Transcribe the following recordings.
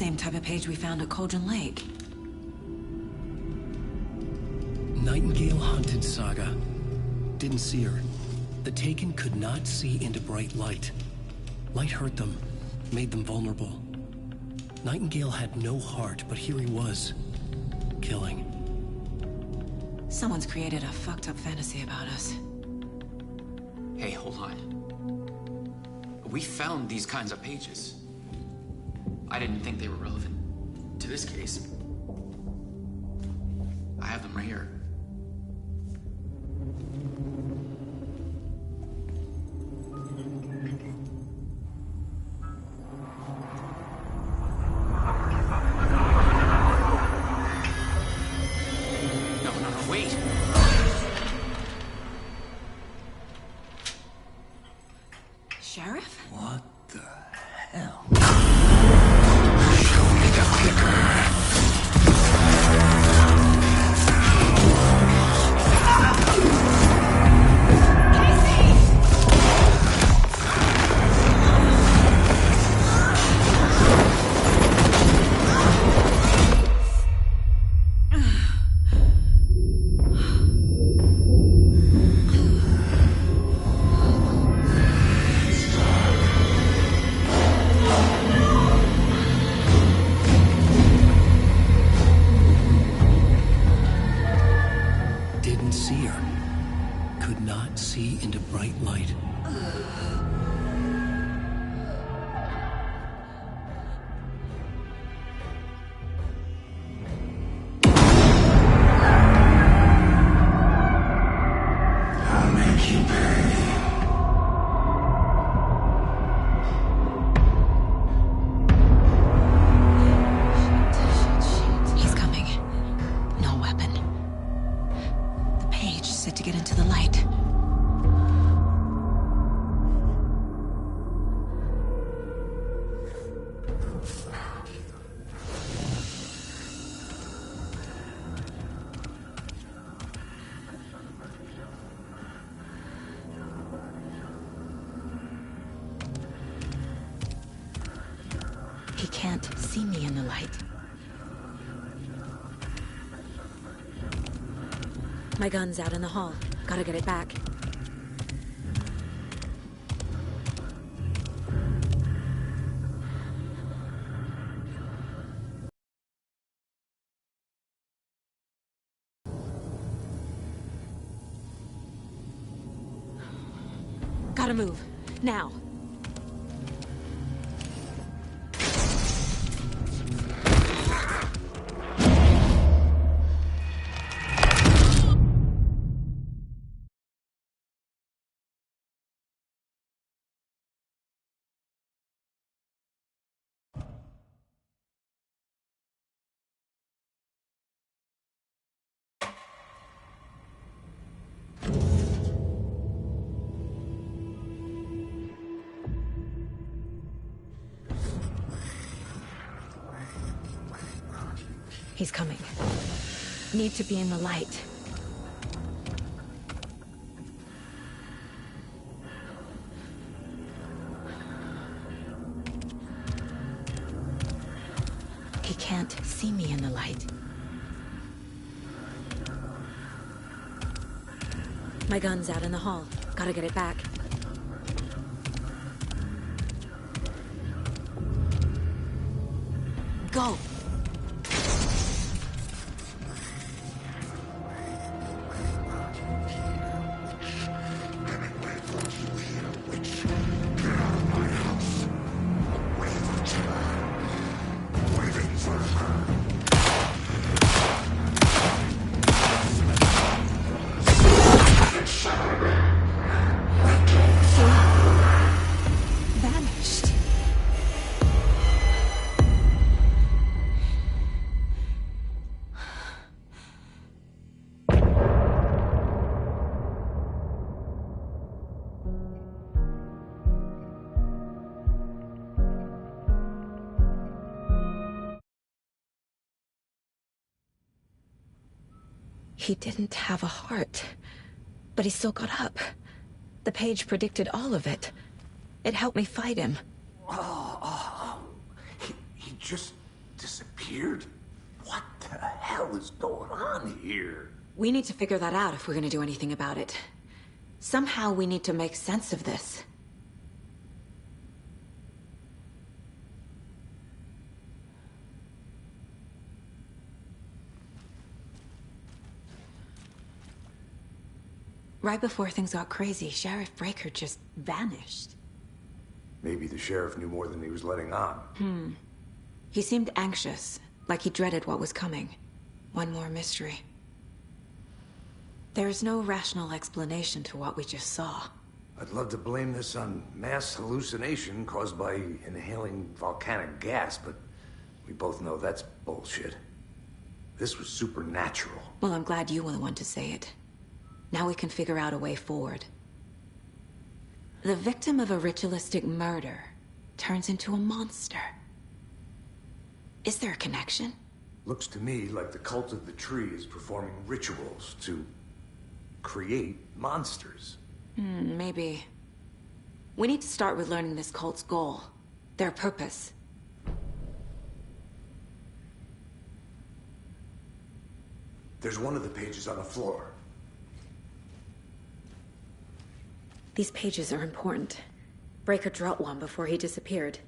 same type of page we found at Cauldron Lake. Nightingale hunted Saga. Didn't see her. The Taken could not see into bright light. Light hurt them, made them vulnerable. Nightingale had no heart, but here he was, killing. Someone's created a fucked up fantasy about us. Hey, hold on. We found these kinds of pages. I didn't think they were relevant to this case. I have them right here. No, wait! Sheriff? What the hell? Show me the clicker. Didn't see her. Could not see into bright light. I'll make you pay. He's coming. No weapon. The page said to get into the light. He can't see me in the light. My gun's out in the hall. Gotta get it back. Gotta move. Now. He's coming. Need to be in the light. He can't see me in the light. My gun's out in the hall. Gotta get it back. Go! Vanished. He didn't have a heart, but he still got up. The page predicted all of it. It helped me fight him. He just disappeared? What the hell is going on here? We need to figure that out if we're gonna do anything about it. Somehow we need to make sense of this. Right before things got crazy, Sheriff Breaker just vanished. Maybe the sheriff knew more than he was letting on. He seemed anxious, like he dreaded what was coming. One more mystery. There's no rational explanation to what we just saw. I'd love to blame this on mass hallucination caused by inhaling volcanic gas, but we both know that's bullshit. This was supernatural. Well, I'm glad you were the one to say it. Now we can figure out a way forward. The victim of a ritualistic murder turns into a monster. Is there a connection? Looks to me like the cult of the tree is performing rituals to create monsters. Maybe. We need to start with learning this cult's goal. Their purpose. There's one of the pages on the floor. These pages are important. Breaker dropped one before he disappeared.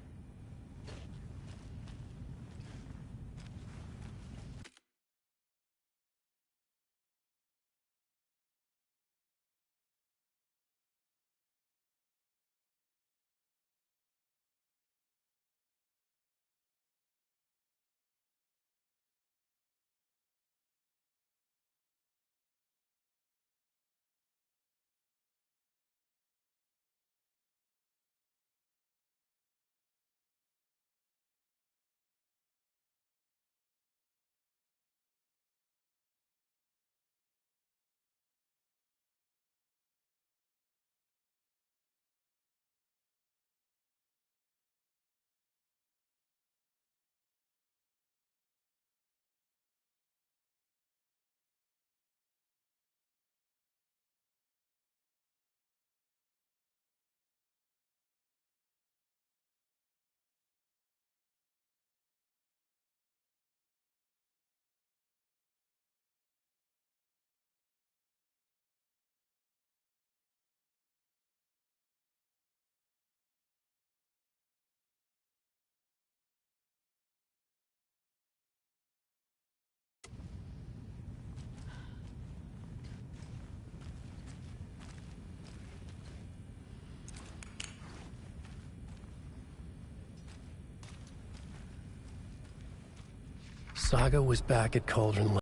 Saga was back at Cauldron Lake.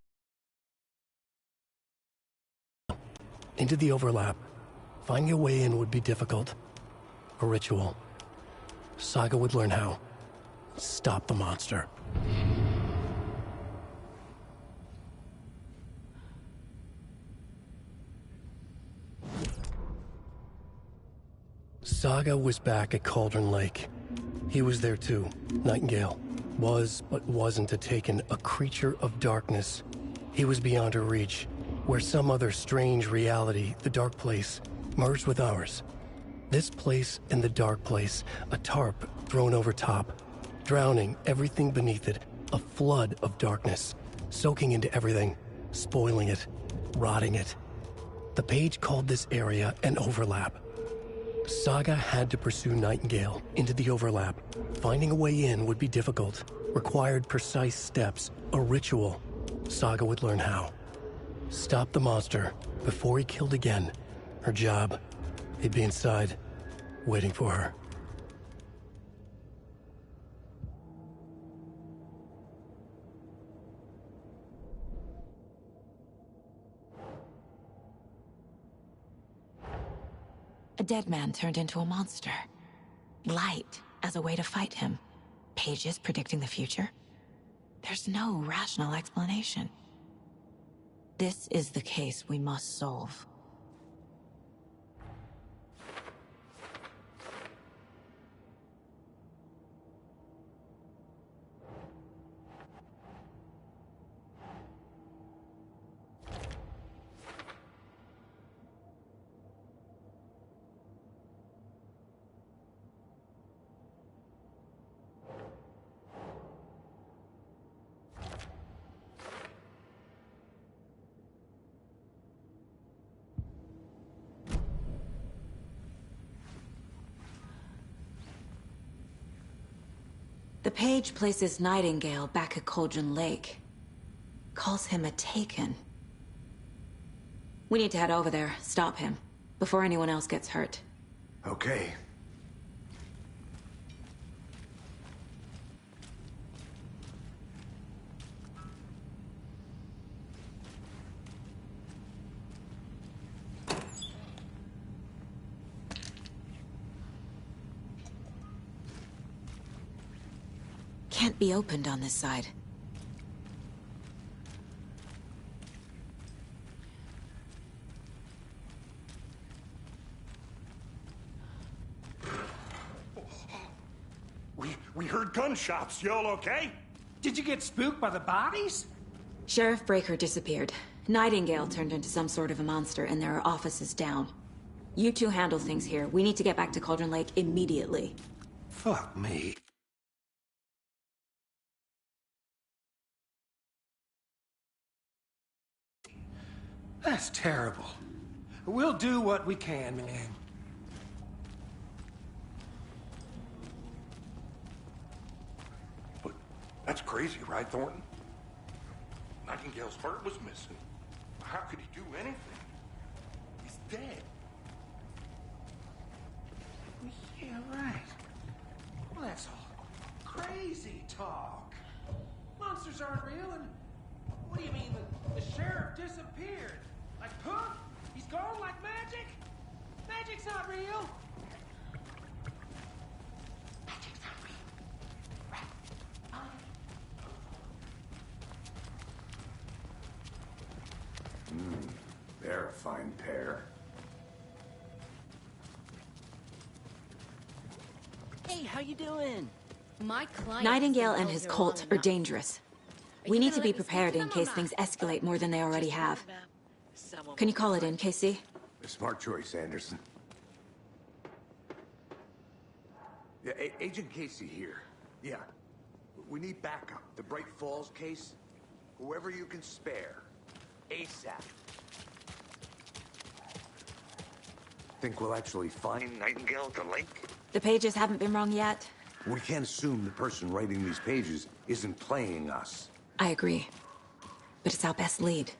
Into the overlap. Finding a way in would be difficult. A ritual. Saga would learn how. Stop the monster. Saga was back at Cauldron Lake. He was there too. Nightingale. Was, but wasn't a Taken, a creature of darkness. He was beyond her reach, where some other strange reality, the Dark Place, merged with ours. This place and the Dark Place, a tarp thrown over top, drowning everything beneath it, a flood of darkness, soaking into everything, spoiling it, rotting it. The page called this area an overlap. Saga had to pursue Nightingale into the overlap. Finding a way in would be difficult, required precise steps, a ritual. Saga would learn how. Stop the monster before he killed again. Her job. He'd be inside, waiting for her. A dead man turned into a monster. Light as a way to fight him. Pages predicting the future. There's no rational explanation. This is the case we must solve. The page places Nightingale back at Cauldron Lake. Calls him a Taken. We need to head over there, stop him, before anyone else gets hurt. Okay. Can't be opened on this side. We heard gunshots. Y'all okay? Did you get spooked by the bodies? Sheriff Breaker disappeared. Nightingale turned into some sort of a monster, and there are offices down. You two handle things here. We need to get back to Cauldron Lake immediately. Fuck me. That's terrible. We'll do what we can, man. But that's crazy, right, Thornton? Nightingale's heart was missing. How could he do anything? He's dead. Yeah, right. Well, that's all crazy talk. Monsters aren't real, and what do you mean the sheriff disappeared? Like poof? He's gone like magic? Magic's not real. Magic's not real. Right. They're a fine pair. Hey, how you doing? My client. Nightingale and his cult are dangerous. We need to be prepared in case things escalate more than they already have. Can you call it in, Casey? A smart choice, Anderson. Yeah, Agent Casey here. Yeah. We need backup. The Bright Falls case. Whoever you can spare. ASAP. Think we'll actually find Nightingale at the lake? The pages haven't been wrong yet. We can't assume the person writing these pages isn't playing us. I agree. But it's our best lead.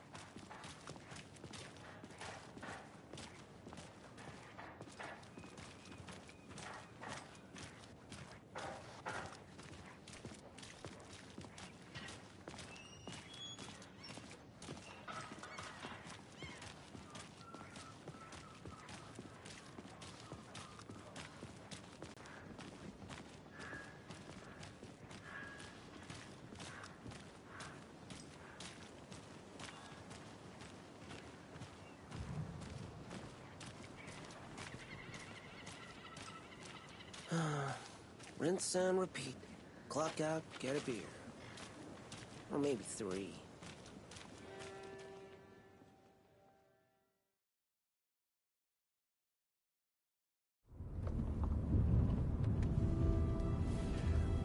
Rinse and repeat. Clock out, get a beer. Or maybe 3.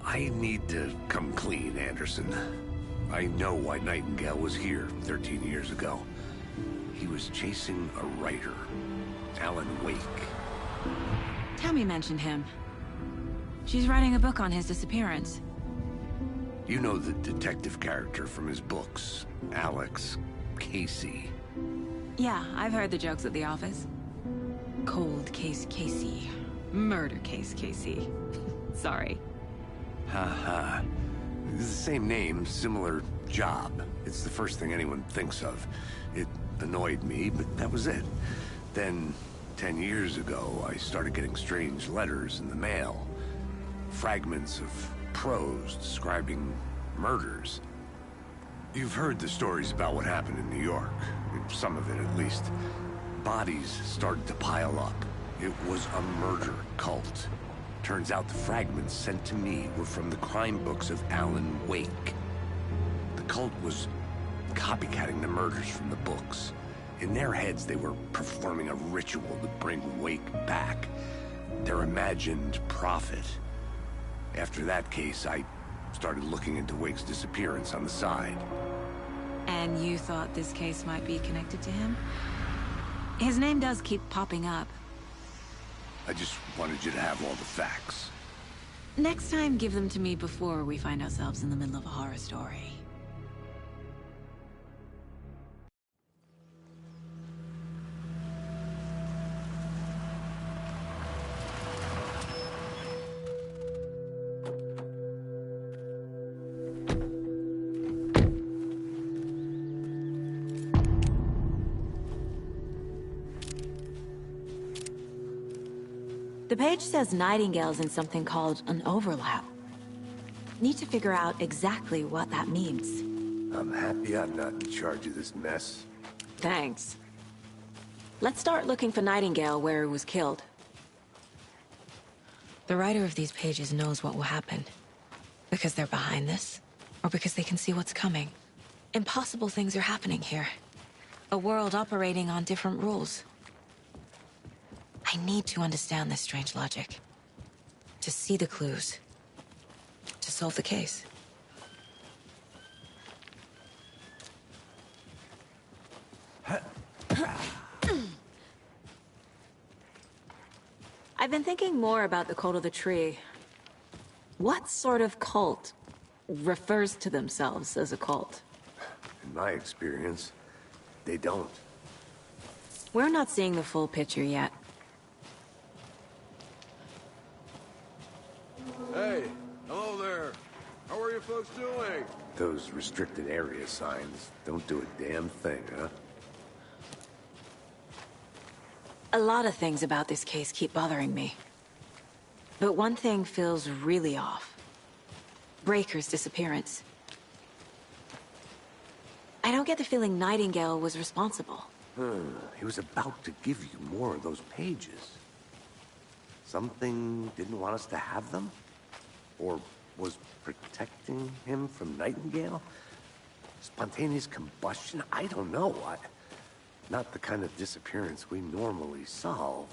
I need to come clean, Anderson. I know why Nightingale was here 13 years ago. He was chasing a writer, Alan Wake. Tammy mentioned him. She's writing a book on his disappearance. You know the detective character from his books, Alex Casey. Yeah, I've heard the jokes at the office. Cold case Casey. Murder case Casey. Sorry. Ha. It's the same name, similar job. It's the first thing anyone thinks of. It annoyed me, but that was it. Then, 10 years ago, I started getting strange letters in the mail. Fragments of prose describing murders. You've heard the stories about what happened in New York. Some of it, at least. Bodies started to pile up. It was a murder cult. Turns out the fragments sent to me were from the crime books of Alan Wake. The cult was copycatting the murders from the books. In their heads, they were performing a ritual to bring Wake back. Their imagined prophet. After that case, I started looking into Wake's disappearance on the side. And you thought this case might be connected to him? His name does keep popping up. I just wanted you to have all the facts. Next time, give them to me before we find ourselves in the middle of a horror story. The page says Nightingale's in something called an overlap. Need to figure out exactly what that means. I'm happy I'm not in charge of this mess. Thanks. Let's start looking for Nightingale where he was killed. The writer of these pages knows what will happen. Because they're behind this, or because they can see what's coming. Impossible things are happening here. A world operating on different rules. I need to understand this strange logic. To see the clues. To solve the case. I've been thinking more about the cult of the tree. What sort of cult refers to themselves as a cult? In my experience, they don't. We're not seeing the full picture yet. Hey, hello there. How are you folks doing? Those restricted area signs don't do a damn thing, huh? A lot of things about this case keep bothering me. But one thing feels really off. Breaker's disappearance. I don't get the feeling Nightingale was responsible. He was about to give you more of those pages. Something didn't want us to have them? Or was protecting him from Nightingale? Spontaneous combustion? I don't know. Not the kind of disappearance we normally solve.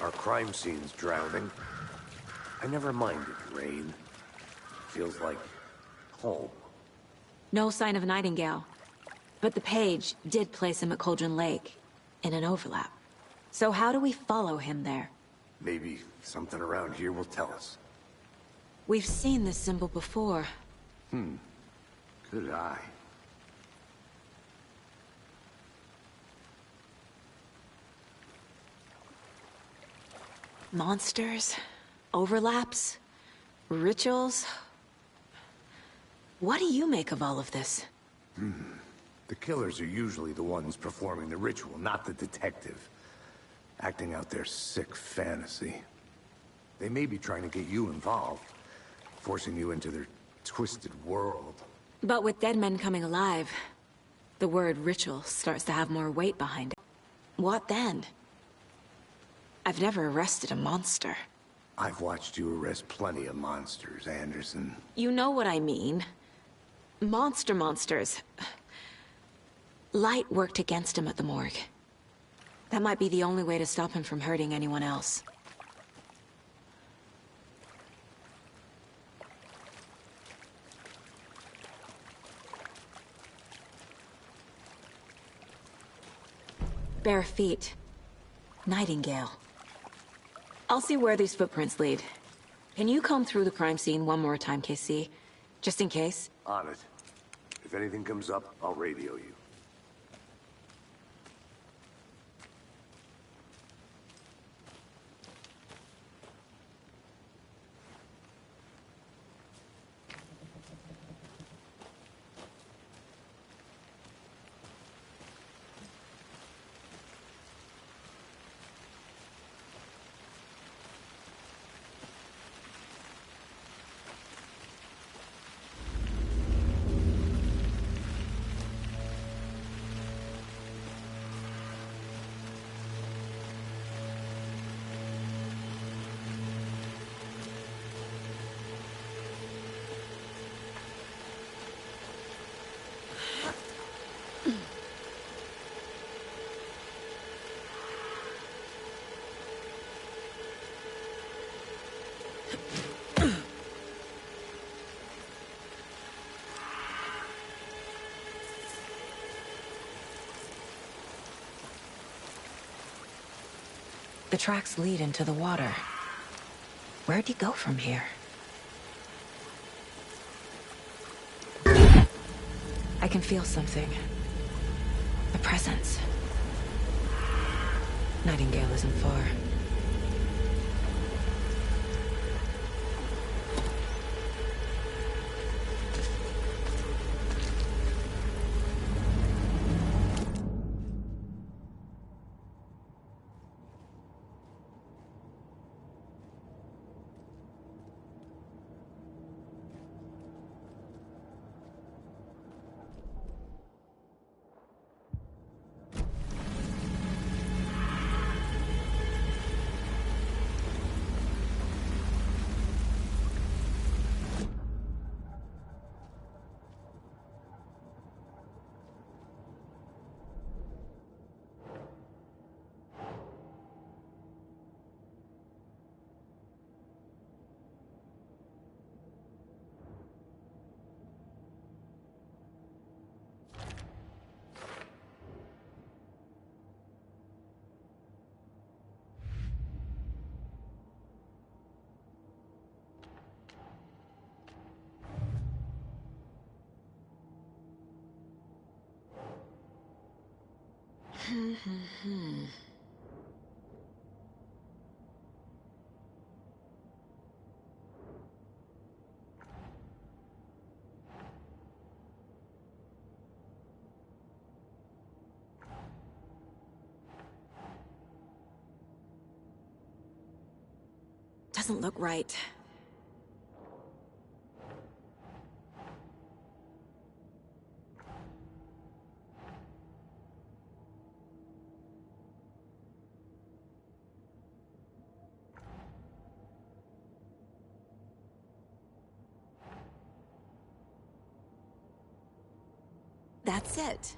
Our crime scene's drowning. I never minded rain. Feels like home. No sign of Nightingale. But the page did place him at Cauldron Lake, in an overlap. So how do we follow him there? Maybe something around here will tell us. We've seen this symbol before. Good eye. Monsters? Overlaps? Rituals? What do you make of all of this? The killers are usually the ones performing the ritual, not the detective. Acting out their sick fantasy. They may be trying to get you involved, forcing you into their twisted world. But with dead men coming alive, the word ritual starts to have more weight behind it. What then? I've never arrested a monster. I've watched you arrest plenty of monsters, Anderson. You know what I mean. Monsters. Light worked against him at the morgue. That might be the only way to stop him from hurting anyone else. Bare feet. Nightingale. I'll see where these footprints lead. Can you comb through the crime scene one more time, KC? Just in case? On it. If anything comes up, I'll radio you. The tracks lead into the water. Where'd he go from here? I can feel something. A presence. Nightingale isn't far. Doesn't look right. That's it.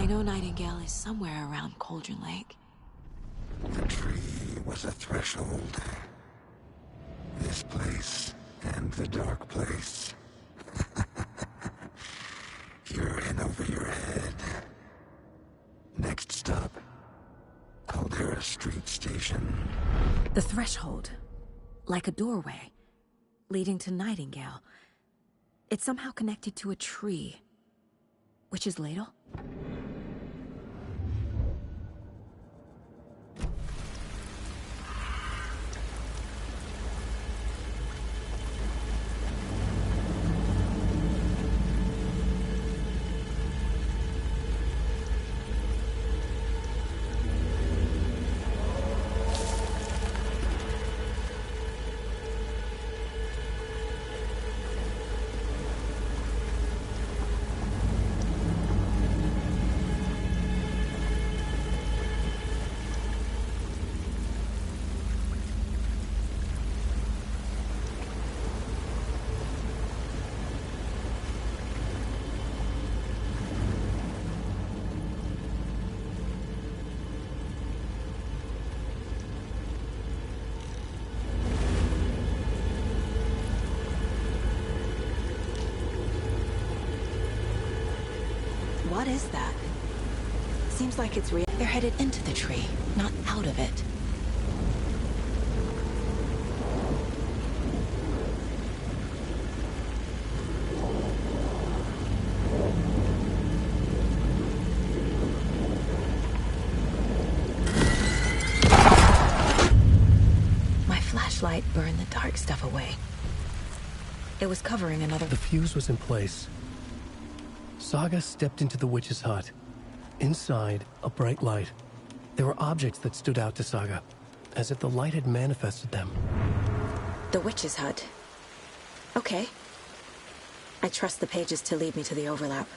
know Nightingale is somewhere around Cauldron Lake. The tree was a threshold. This place and the dark place. You're in over your head. Next stop, Caldera Street Station. The threshold. Like a doorway. Leading to Nightingale. It's somehow connected to a tree. Witch's Ladle? What is that? Seems like it's they're headed into the tree, not out of it. My flashlight burned the dark stuff away. It was covering another... The fuse was in place. Saga stepped into the witch's hut. Inside, a bright light. There were objects that stood out to Saga, as if the light had manifested them. The witch's hut. Okay. I trust the pages to lead me to the overlap.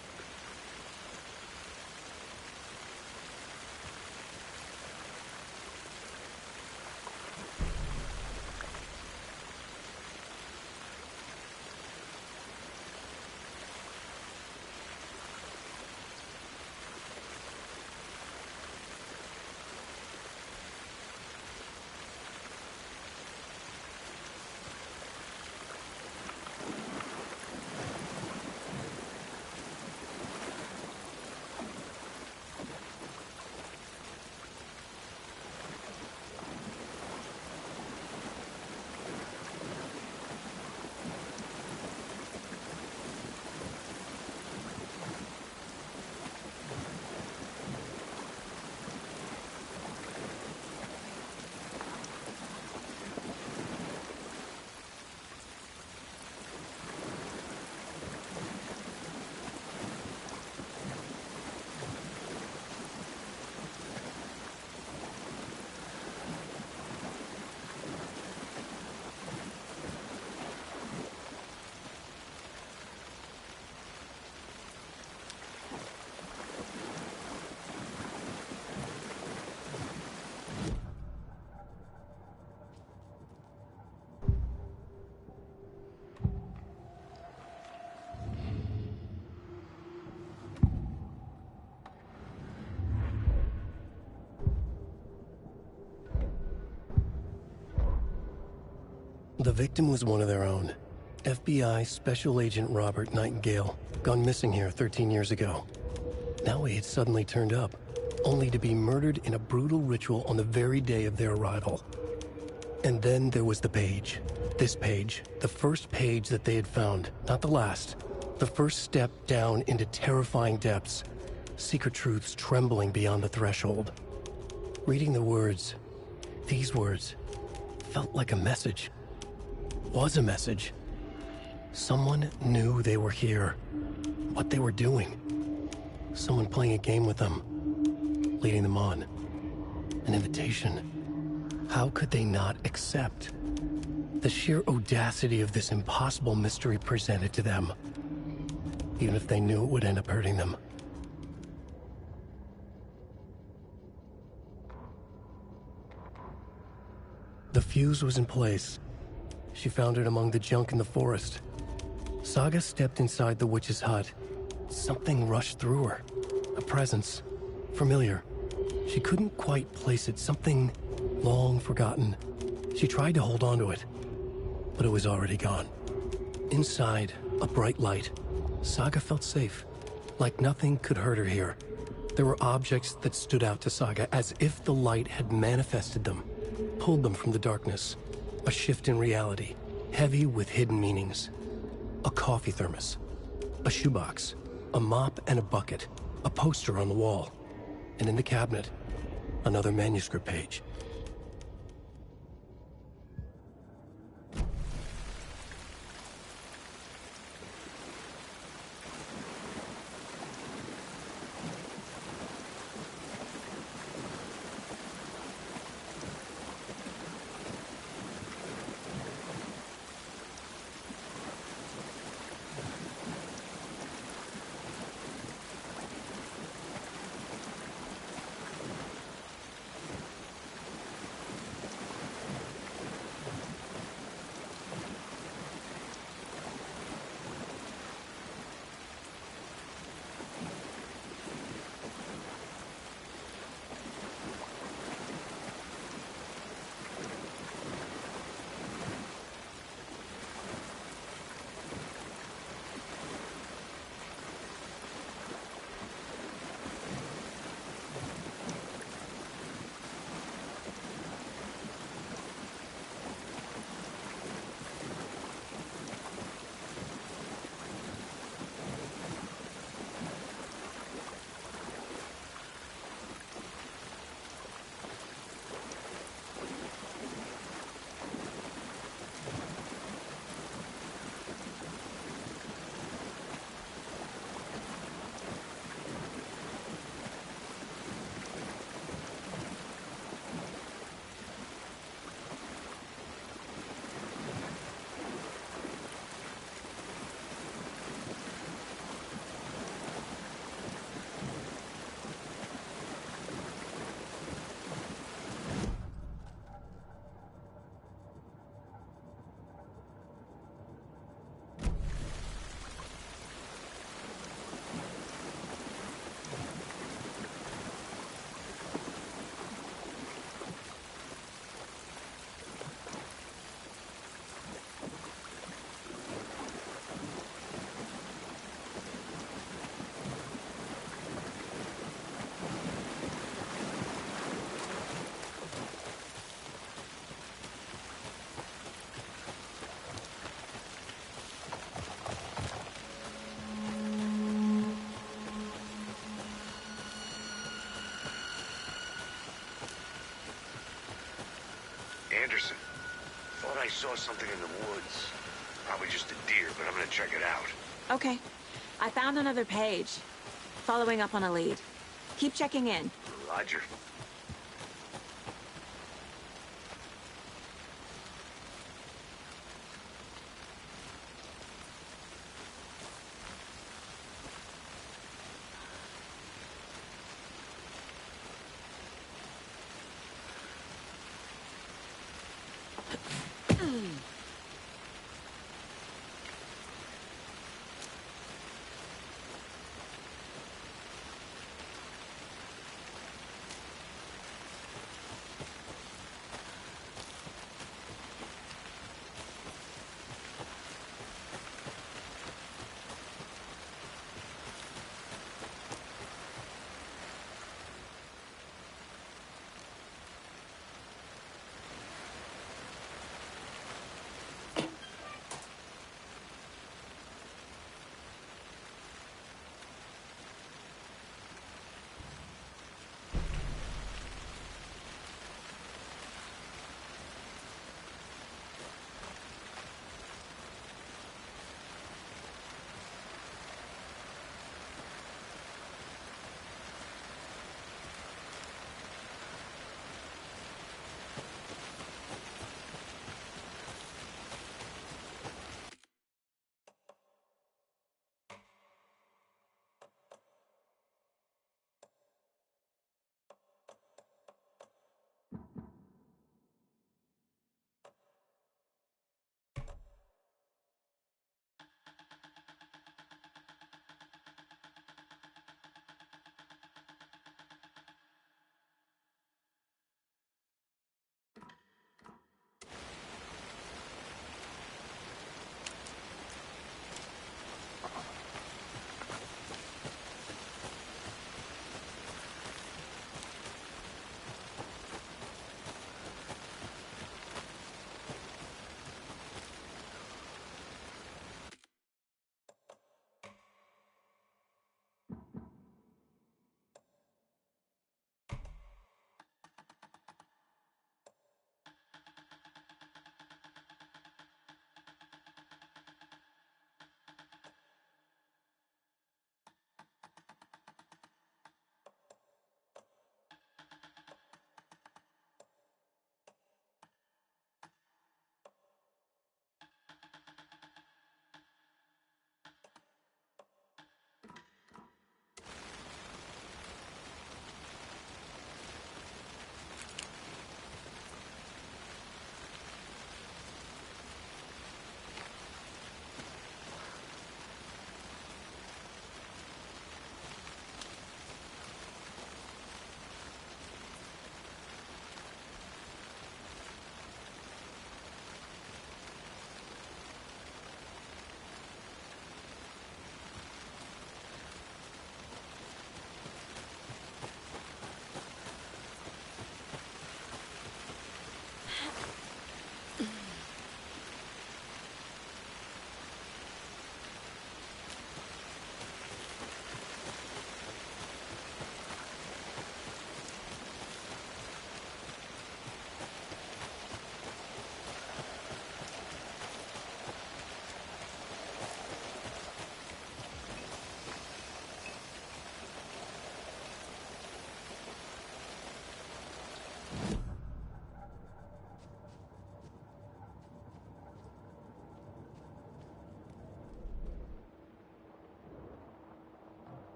The victim was one of their own. FBI Special Agent Robert Nightingale, gone missing here 13 years ago. Now he had suddenly turned up, only to be murdered in a brutal ritual on the very day of their arrival. And then there was the page. This page, the first page that they had found, not the last. The first step down into terrifying depths. Secret truths trembling beyond the threshold. Reading the words, these words, felt like a message. Was a message. Someone knew they were here. What they were doing. Someone playing a game with them. Leading them on. An invitation. How could they not accept? The sheer audacity of this impossible mystery presented to them. Even if they knew it would end up hurting them. The fuse was in place. She found it among the junk in the forest. Saga stepped inside the witch's hut. Something rushed through her. A presence. Familiar. She couldn't quite place it. Something long forgotten. She tried to hold on to it, but it was already gone. Inside, a bright light. Saga felt safe, like nothing could hurt her here. There were objects that stood out to Saga, as if the light had manifested them, pulled them from the darkness. A shift in reality, heavy with hidden meanings. A coffee thermos, a shoebox, a mop and a bucket, a poster on the wall, and in the cabinet, another manuscript page. Anderson, thought I saw something in the woods. Probably just a deer, but I'm gonna check it out. Okay. I found another page. Following up on a lead. Keep checking in. Roger.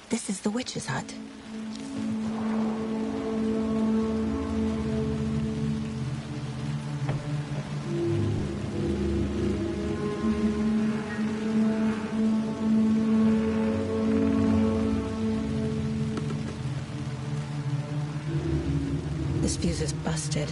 This is the witch's hut. This fuse is busted.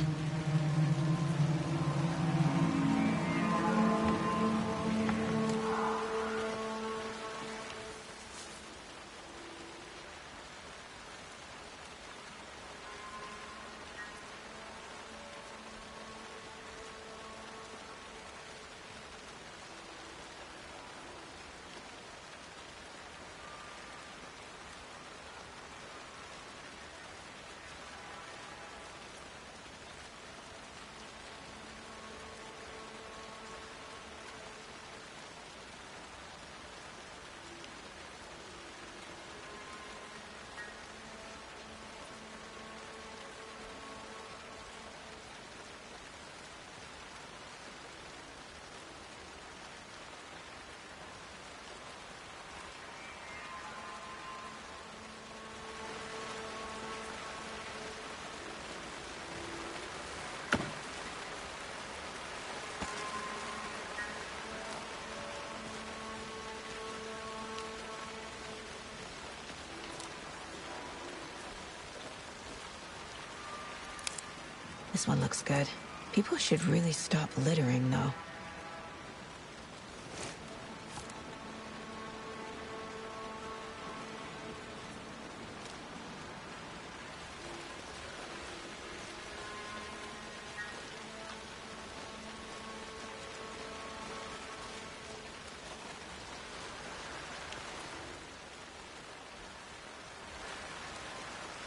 This one looks good. People should really stop littering, though.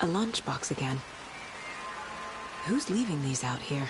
A lunchbox again. Who's leaving these out here?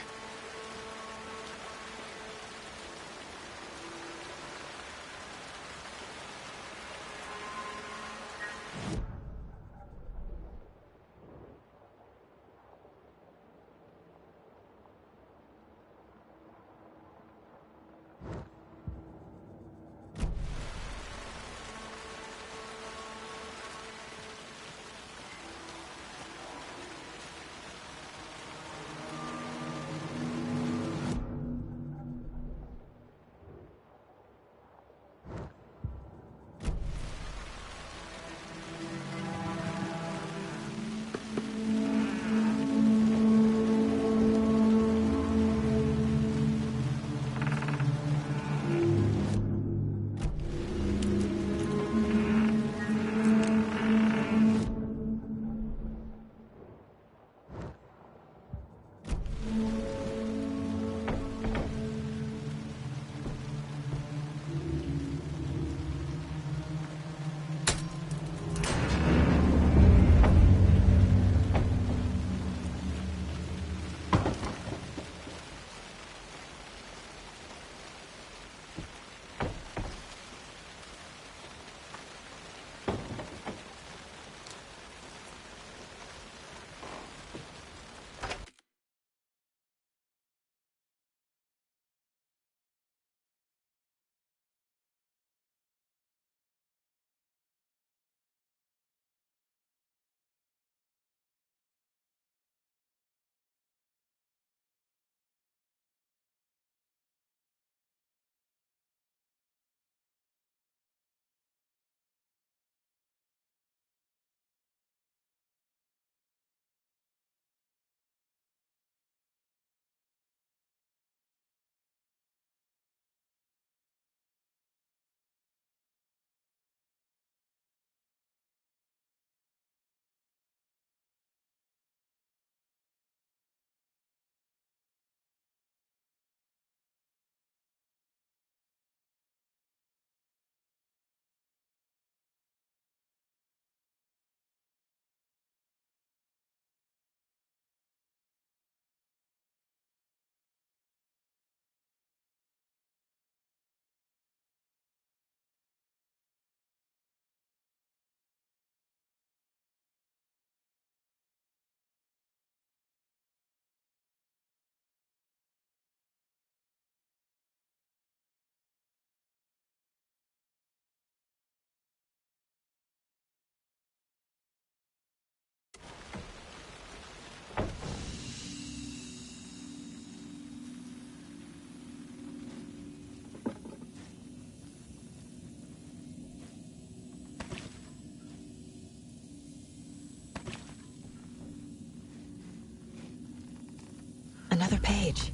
the page?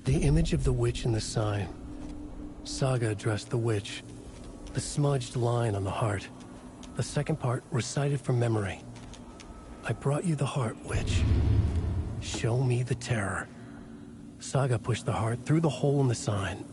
The image of the witch in the sign. Saga addressed the witch. The smudged line on the heart. The second part recited from memory. I brought you the heart, witch. Show me the terror. Saga pushed the heart through the hole in the sign.